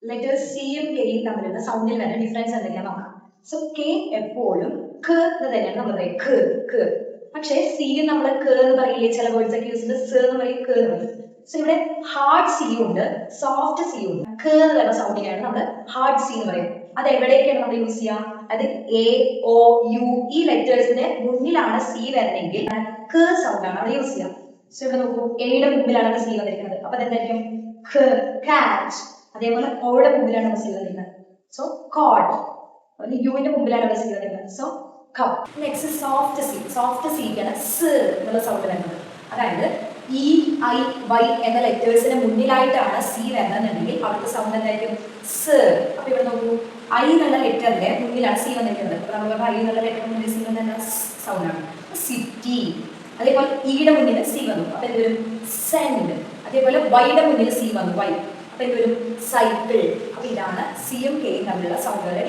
Letters സിയും കെയും തമ്മിലുള്ള സൗണ്ടിൽ വരുന്ന ഡിഫറൻസ് എന്തൊക്കെയാണെന്ന് നോക്കാം. സോ കെ എപ്പോഴും ക എന്ന് തന്നെയാണ് നമ്മൾ പറയുക, ക. പക്ഷേ സിയും നമ്മൾ ക എന്ന് പറയില്ലേ, ചില വേർഡ്സ് ഒക്കെ യൂസ് ചെയ്യുന്നത് സ എന്ന് പറയും, ക എന്ന് പറയും. സോ ഇവിടെ ഹാർഡ് സി ഉണ്ട്, സോഫ്റ്റ് സി ഉണ്ട്. ക എന്ന് പറയുന്ന സൗണ്ടിനെയാണ് നമ്മൾ ഹാർഡ് സി എന്ന് പറയും. അത് എവിടെയൊക്കെയാണ് നമ്മൾ യൂസ് ചെയ്യുക? അത് എ ഒ യു ഈ ലെറ്റേഴ്സിന്റെ മുന്നിലാണ് സി വരുന്നെങ്കിൽ ക സൗണ്ട് ആണ് അവിടെ യൂസ് ചെയ്യുക. സോ ഇവിടെ നോക്കൂ, എയുടെ മുമ്പിലാണ് സി വന്നിരിക്കുന്നത്, അപ്പൊ എന്തായിരിക്കും? കാറ്റ്. അതേപോലെ ഓയുടെ മുമ്പിലാണ് സി വന്നിരിക്കുന്നത്, സോ കോഡ്. യുവിന്റെ മുമ്പിലാണ് അവിടെ സി വന്നിരിക്കുന്നത്, so cup. Next soft C. Soft സിക്കാണ് സ് എന്നുള്ള സൗണ്ട് വരുന്നത്. അതായത് ഇ ഐ വൈ എന്ന ലെറ്റേഴ്സിന് മുന്നിലായിട്ടാണ് സി വരുന്നതെന്നുണ്ടെങ്കിൽ അവിടുത്തെ സൗണ്ട് എന്തായിരിക്കും? സ്. അപ്പൊ ഇവിടെ നോക്കൂ, ഐ എന്നുള്ള ലെറ്ററിന്റെ മുന്നിലാണ് സി വന്നിരിക്കുന്നത്. അപ്പൊ നമ്മൾ ഐ എന്നുള്ള ലെറ്ററിന് മുന്നിൽ സി വന്ന സൗണ്ട് ആണ് സിറ്റി. അതേപോലെ ഇയുടെ മുന്നിൽ സി വന്നു, അപ്പൊ എന്തൊരു? സെൻഡ്. അതേപോലെ വൈയുടെ മുന്നിൽ സി വന്നു, വൈ, അപ്പൊ എന്തൊരു? സൈക്കിൾ. അപ്പൊ ഇതാണ് സിയും കെയും തമ്മിലുള്ള സൗണ്ടുകളുടെ